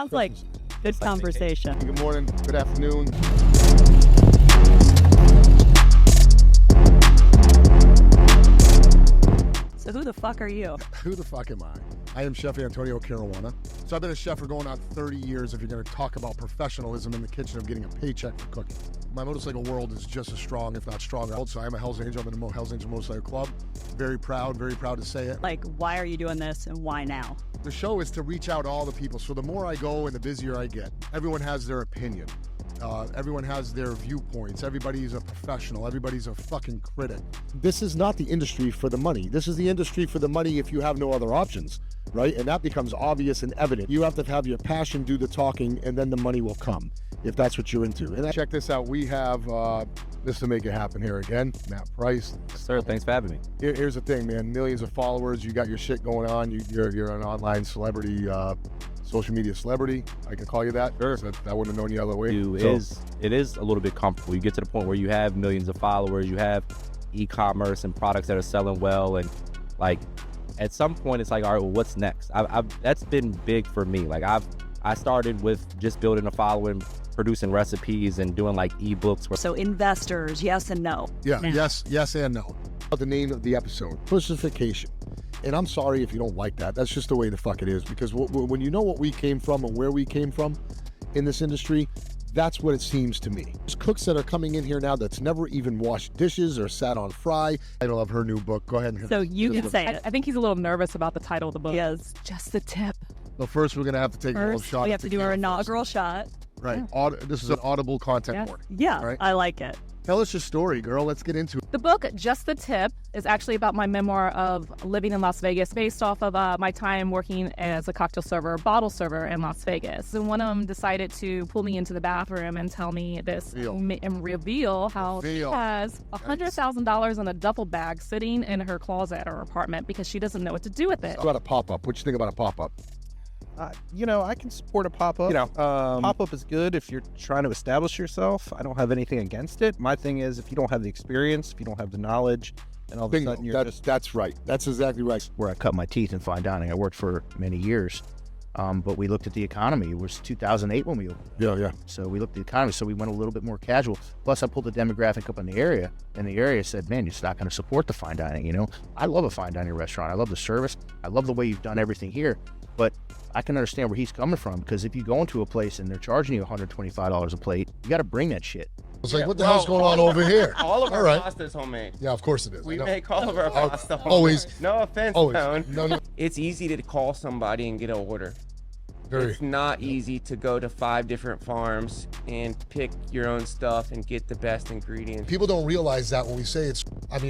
Sounds like good conversation. Good morning, good afternoon. So who the fuck are you? Who the fuck am I? I am Chef Antonio Caruana. So I've been a chef for going on 30 years if you're going to talk about professionalism in the kitchen of getting a paycheck for cooking. My motorcycle world is just as strong, if not stronger. So I'm a Hells Angel. I'm in the Hells Angel Motorcycle Club. Very proud to say it. Like, why are you doing this and why now? The show is to reach out to all the people. So the more I go and the busier I get, everyone has their opinion. Everyone has their viewpoints. Everybody's a professional. Everybody's a fucking critic. This is not the industry for the money. This is the industry for the money if you have no other options, right? And that becomes obvious and evident. You have to have your passion do the talking, and then the money will come, if that's what you're into. And check this out. We have this to make it happen here again. Matt Price. Sir, thanks for having me. Here's the thing, man. Millions of followers. You got your shit going on. You're an online celebrity, social media celebrity. I can call you that. Sure. I wouldn't have known you other way. It is a little bit comfortable. You get to the point where you have millions of followers, you have e-commerce and products that are selling well, and like at some point it's like, all right, well, what's next? That's been big for me. Like I started with just building a following, producing recipes and doing like ebooks. So investors, yes and no. Yeah, yes and no. The name of the episode, pussification. And I'm sorry if you don't like that. That's just the way the fuck it is. Because when you know what we came from and where we came from in this industry, that's what it seems to me. There's cooks that are coming in here now that's never even washed dishes or sat on fry. I love her new book. Go ahead. So you can say it. I think he's a little nervous about the title of the book. Yes. Just the tip. But first, we're going to have to take a little shot. We have to do our inaugural shot. Right. This is an audible content warning. Yeah, right? I like it. Tell us your story, girl. Let's get into it. The book, Just the Tip, is actually about my memoir of living in Las Vegas based off of my time working as a cocktail server, bottle server in Las Vegas. And one of them decided to pull me into the bathroom and tell me this and reveal how she has $100,000 in a duffel bag sitting in her closet at her apartment because she doesn't know what to do with it. How about a pop-up? What you think about a pop-up? I can support a pop-up. Pop-up is good if you're trying to establish yourself. I don't have anything against it. My thing is, if you don't have the experience, if you don't have the knowledge, and all of a sudden that's right. That's exactly right. Where I cut my teeth in fine dining. I worked for many years, but we looked at the economy. It was 2008 when we opened. Yeah. So we looked at the economy, so we went a little bit more casual. Plus, I pulled the demographic up in the area, and the area said, man, you're not going to support the fine dining, I love a fine dining restaurant. I love the service. I love the way you've done everything here. But I can understand where he's coming from, because if you go into a place and they're charging you $125 a plate, you got to bring that shit. It's like, what the hell's going on over here? All of our pasta is homemade. Yeah, of course it is. We make all of our pasta homemade. Always. No offense, Always. Tone. No. It's easy to call somebody and get an order. It's not easy to go to 5 different farms and pick your own stuff and get the best ingredients. People don't realize that when we say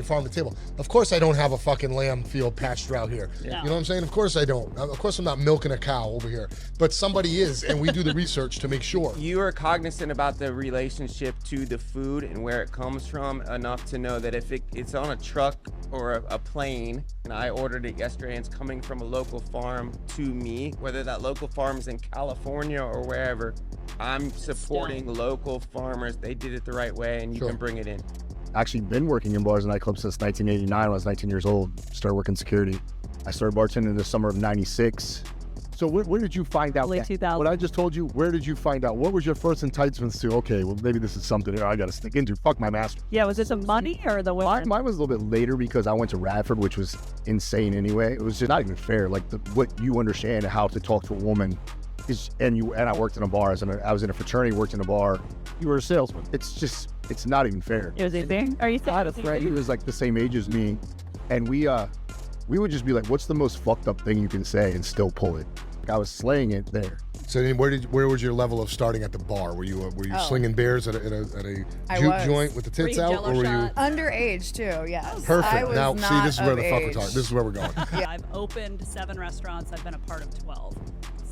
farm to table. Of course I don't have a fucking lamb field pastured out here. Yeah. You know what I'm saying? Of course I don't. Of course I'm not milking a cow over here. But somebody is, and we do the research to make sure. You are cognizant about the relationship to the food and where it comes from enough to know that if it's on a truck or a plane, and I ordered it yesterday and it's coming from a local farm to me, whether that local farm is in California or wherever, I'm supporting local farmers. They did it the right way, and you can bring it in. Actually been working in bars and nightclubs since 1989 when I was 19 years old. Started working security. I started bartending in the summer of 96. So where did you find out Late 2000. What I just told you, where did you find out? What was your first enticements to, okay, well, maybe this is something here I got to stick into. Fuck my master. Yeah, was it the money or the women? Mine was a little bit later because I went to Radford, which was insane anyway. It was just not even fair. Like what you understand how to talk to a woman and I worked in a bar. I was in a fraternity, worked in a bar. You were a salesman. It's not even fair. It was easy. Are you saying? Right. He was like the same age as me, and we would just be like, "What's the most fucked up thing you can say?" and still pull it. I was slaying it there. So then where was your level of starting at the bar? Were you slinging beers at a juke joint with the tits out, or were you underage too? Yes. Perfect. Now see, this is where the fuck we're talking. This is where we're going. Yeah. I've opened 7 restaurants. I've been a part of 12.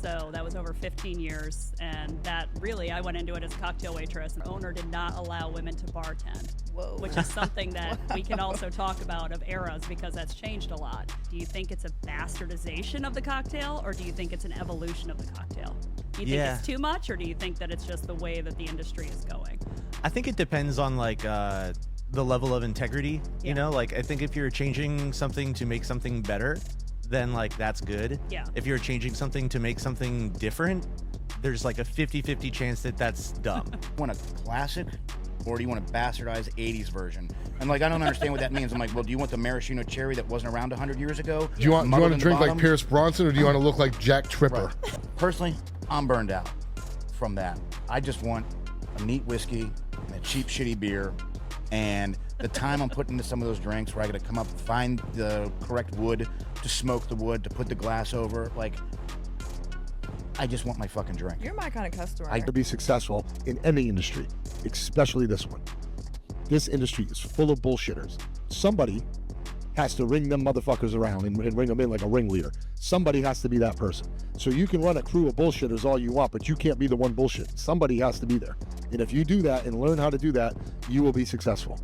So that was over 15 years, and that really, I went into it as a cocktail waitress. The owner did not allow women to bartend, which is something that we can also talk about of eras, because that's changed a lot. Do you think it's a bastardization of the cocktail, or do you think it's an evolution of the cocktail? Do you think it's too much, or do you think that it's just the way that the industry is going? I think it depends on the level of integrity. You know, I think if you're changing something to make something better, then that's good. Yeah. If you're changing something to make something different, there's like a 50-50 chance that that's dumb. Want a classic, or do you want a bastardized 80s version? And like, I don't understand what that means. I'm like, well, do you want the maraschino cherry that wasn't around 100 years ago? Do you want to drink like bottom? Pierce Bronson, or do you want to look like Jack Tripper? Right. Personally, I'm burned out from that. I just want a neat whiskey and a cheap, shitty beer, and the time I'm putting into some of those drinks where I got to come up, find the correct wood to smoke the wood, to put the glass over. Like, I just want my fucking drink. You're my kind of customer. To be successful in any industry, especially this one. This industry is full of bullshitters. Somebody has to ring them motherfuckers around and ring them in like a ringleader. Somebody has to be that person. So you can run a crew of bullshitters all you want, but you can't be the one bullshit. Somebody has to be there. And if you do that and learn how to do that, you will be successful.